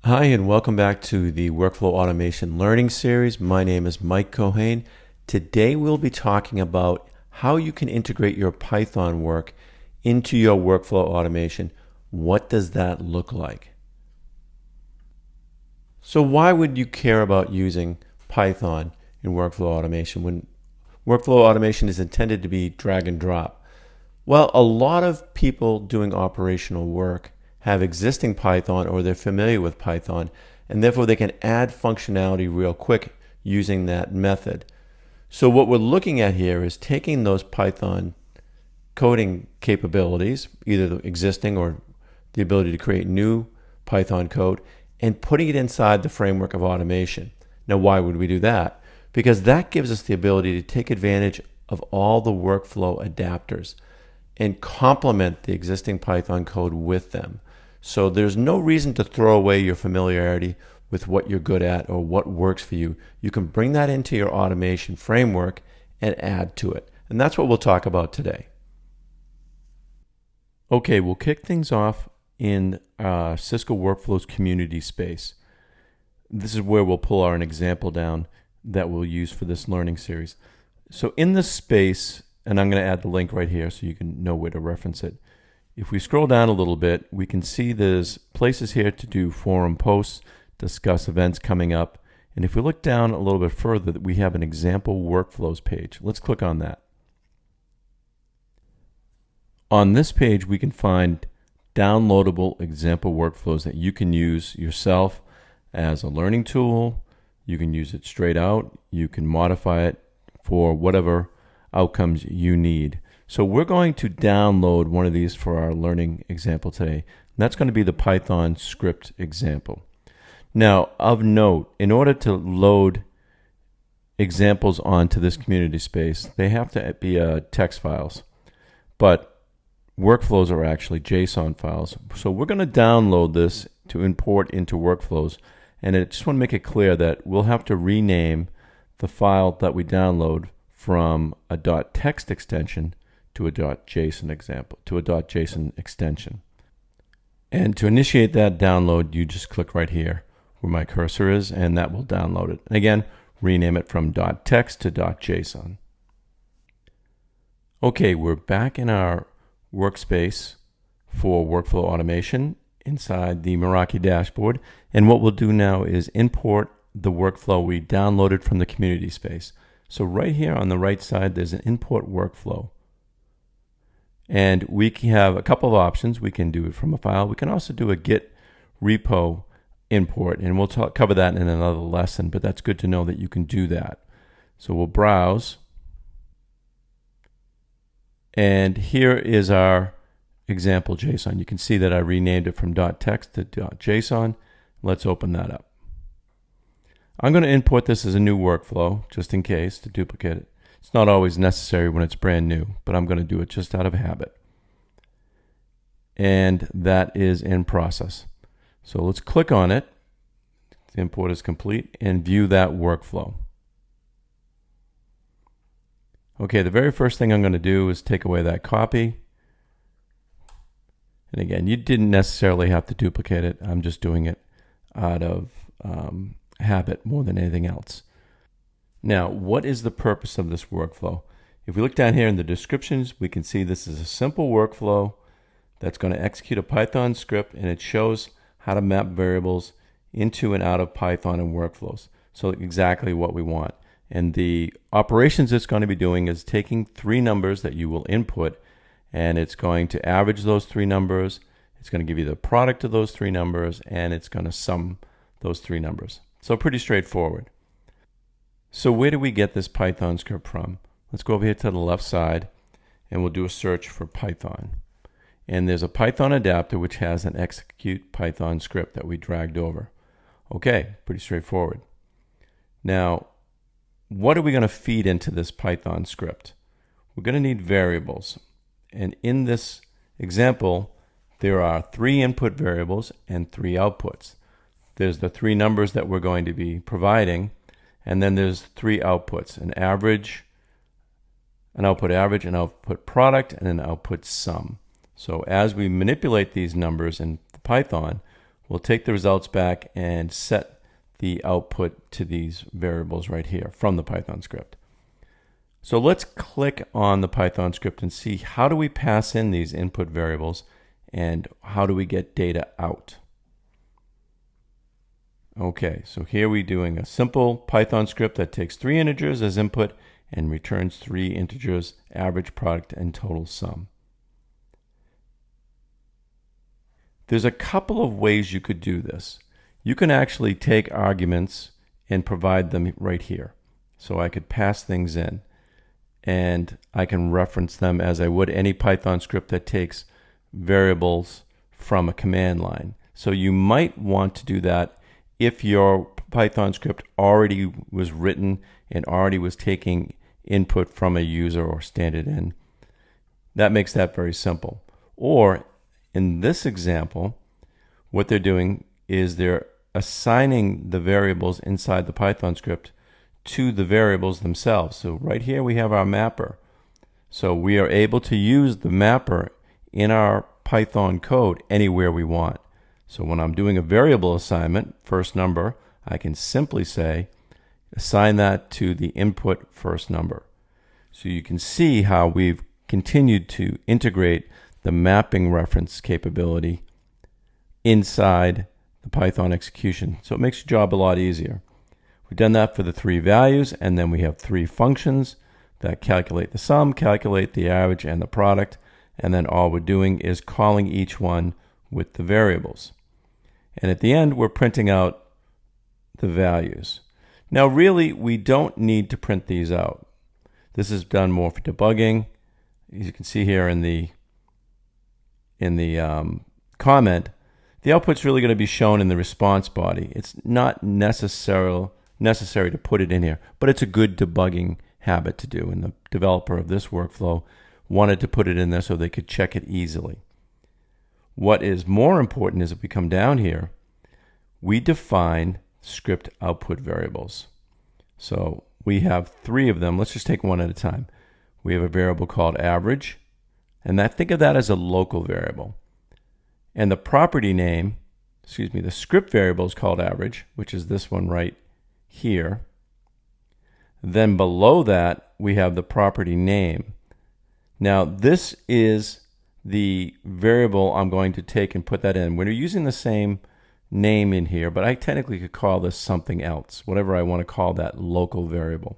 Hi, and welcome back to the Workflow Automation Learning Series. My name is Mike Cohane. Today we'll be talking about how you can integrate your Python work into your workflow automation. What does that look like? So why would you care about using Python in workflow automation when workflow automation is intended to be drag and drop? Well, a lot of people doing operational work have existing Python or they're familiar with Python, and therefore they can add functionality real quick using that method. So what we're looking at here is taking those Python coding capabilities, either the existing or the ability to create new Python code, and putting it inside the framework of automation. Now, why would we do that? Because that gives us the ability to take advantage of all the workflow adapters and complement the existing Python code with them. So there's no reason to throw away your familiarity with what you're good at or what works for you. You can bring that into your automation framework and add to it. And that's what we'll talk about today. Okay, we'll kick things off in Cisco Workflows community space. This is where we'll pull an example down that we'll use for this learning series. So in this space, and I'm going to add the link right here so you can know where to reference it. If we scroll down a little bit, we can see there's places here to do forum posts, discuss events coming up. And if we look down a little bit further, we have an example workflows page. Let's click on that. On this page, we can find downloadable example workflows that you can use yourself as a learning tool. You can use it straight out. You can modify it for whatever outcomes you need. So we're going to download one of these for our learning example today. And that's going to be the Python script example. Now, of note, in order to load examples onto this community space, they have to be text files. But workflows are actually JSON files. So we're going to download this to import into workflows. And I just want to make it clear that we'll have to rename the file that we download from a .text extension to a .json example, to a .json extension. And to initiate that download, you just click right here where my cursor is, and that will download it. And again, rename it from .text to .json. Okay, we're back in our workspace for workflow automation inside the Meraki dashboard. And what we'll do now is import the workflow we downloaded from the community space. So right here on the right side, there's an import workflow. And we can have a couple of options. We can do it from a file. We can also do a Git repo import, and we'll cover that in another lesson, but that's good to know that you can do that. So we'll browse. And here is our example JSON. You can see that I renamed it from .text to .json. Let's open that up. I'm going to import this as a new workflow, just in case, to duplicate it. It's not always necessary when it's brand new, but I'm going to do it just out of habit. And that is in process. So let's click on it. The import is complete, and view that workflow. Okay, the very first thing I'm going to do is take away that copy. And again, you didn't necessarily have to duplicate it. I'm just doing it out of habit more than anything else. Now, what is the purpose of this workflow? If we look down here in the descriptions, we can see this is a simple workflow that's going to execute a Python script, and it shows how to map variables into and out of Python and workflows. So exactly what we want. And the operations it's going to be doing is taking three numbers that you will input, and it's going to average those three numbers. It's going to give you the product of those three numbers, and it's going to sum those three numbers. So pretty straightforward. So where do we get this Python script from? Let's go over here to the left side, and we'll do a search for Python. And there's a Python adapter which has an execute Python script that we dragged over. Okay, pretty straightforward. Now, what are we going to feed into this Python script? We're going to need variables. And in this example, there are 3 input variables and 3 outputs. There's the 3 numbers that we're going to be providing, and then there's 3 outputs, an average, an output average, an output product, and an output sum. So as we manipulate these numbers in Python, we'll take the results back and set the output to these variables right here from the Python script. So let's click on the Python script and see how do we pass in these input variables and how do we get data out. Okay, so here we're doing a simple Python script that takes 3 integers as input and returns 3 integers, average, product, and total sum. There's a couple of ways you could do this. You can actually take arguments and provide them right here. So I could pass things in and I can reference them as I would any Python script that takes variables from a command line. So you might want to do that if your Python script already was written and already was taking input from a user or standard in. That makes that very simple. Or in this example, what they're doing is they're assigning the variables inside the Python script to the variables themselves. So right here we have our mapper. So we are able to use the mapper in our Python code anywhere we want. So when I'm doing a variable assignment, first number, I can simply say, assign that to the input first number. So you can see how we've continued to integrate the mapping reference capability inside the Python execution. So it makes your job a lot easier. We've done that for the 3 values, and then we have 3 functions that calculate the sum, calculate the average, and the product. And then all we're doing is calling each one with the variables. And at the end, we're printing out the values. Now, really, we don't need to print these out. This is done more for debugging. As you can see here in the comment, the output's really going to be shown in the response body. It's not necessary to put it in here, but it's a good debugging habit to do. And the developer of this workflow wanted to put it in there so they could check it easily. What is more important is if we come down here, we define script output variables. So we have 3 of them. Let's just take one at a time. We have a variable called average, and think of that as a local variable. And the property name, the script variable is called average, which is this one right here. Then below that, we have the property name. Now, this is the variable I'm going to take and put that in. We're using the same name in here, but I technically could call this something else, whatever I want to call that local variable.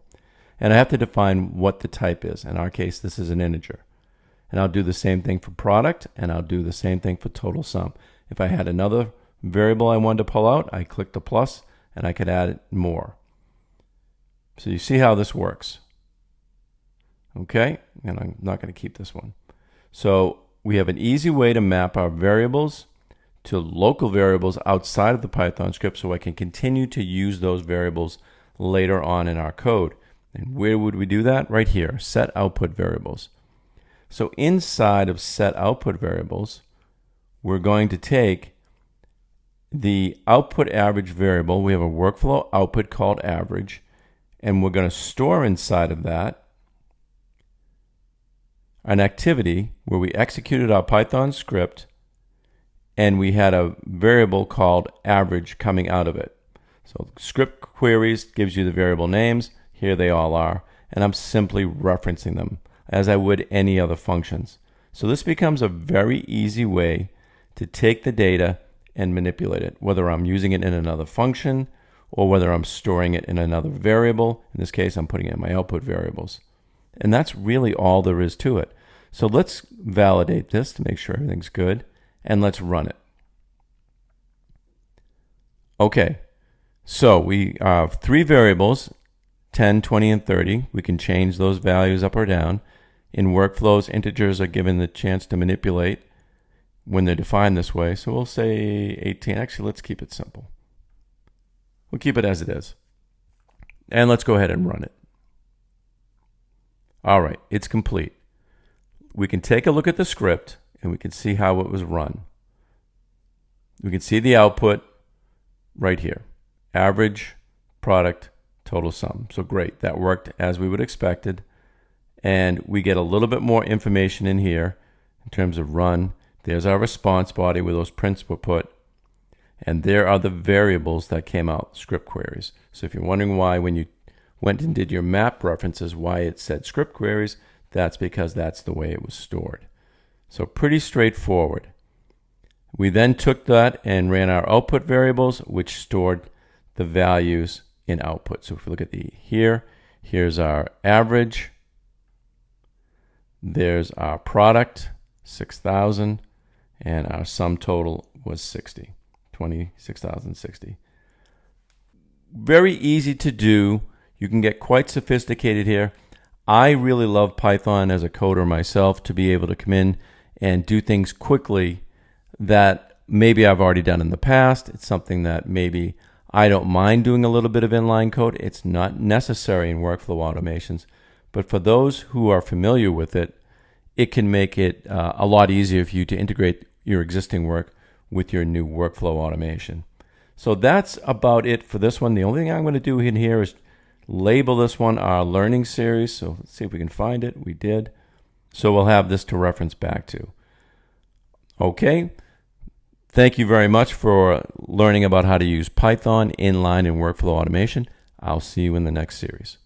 And I have to define what the type is. In our case, this is an integer. And I'll do the same thing for product, and I'll do the same thing for total sum. If I had another variable I wanted to pull out, I click the plus, and I could add more. So you see how this works. Okay, and I'm not going to keep this one. So we have an easy way to map our variables to local variables outside of the Python script so I can continue to use those variables later on in our code. And where would we do that? Right here, set output variables. So inside of set output variables, we're going to take the output average variable. We have a workflow output called average, and we're going to store inside of that an activity where we executed our Python script and we had a variable called average coming out of it. So script queries gives you the variable names. Here they all are. And I'm simply referencing them as I would any other functions. So this becomes a very easy way to take the data and manipulate it, whether I'm using it in another function or whether I'm storing it in another variable. In this case, I'm putting it in my output variables. And that's really all there is to it. So let's validate this to make sure everything's good, and let's run it. Okay, so we have 3 variables, 10, 20, and 30. We can change those values up or down. In workflows, integers are given the chance to manipulate when they're defined this way. So we'll say 18. Actually, let's keep it simple. We'll keep it as it is. And let's go ahead and run it. All right, it's complete. We can take a look at the script and we can see how it was run. We can see the output right here. Average, product, total sum. So great, that worked as we would expected. And we get a little bit more information in here in terms of run. There's our response body where those prints were put. And there are the variables that came out, script queries. So if you're wondering why when you went and did your map references, why it said script queries, that's because that's the way it was stored. So pretty straightforward. We then took that and ran our output variables, which stored the values in output. So if we look at here's our average. There's our product, 6,000, and our sum total was 60, 26,060. Very easy to do. You can get quite sophisticated here. I really love Python as a coder myself, to be able to come in and do things quickly that maybe I've already done in the past. It's something that maybe I don't mind doing a little bit of inline code. It's not necessary in workflow automations. But for those who are familiar with it, it can make it a lot easier for you to integrate your existing work with your new workflow automation. So that's about it for this one. The only thing I'm going to do in here is label this one our learning series. So let's see if we can find it. We did. So we'll have this to reference back to. Okay. Thank you very much for learning about how to use Python inline in workflow automation. I'll see you in the next series.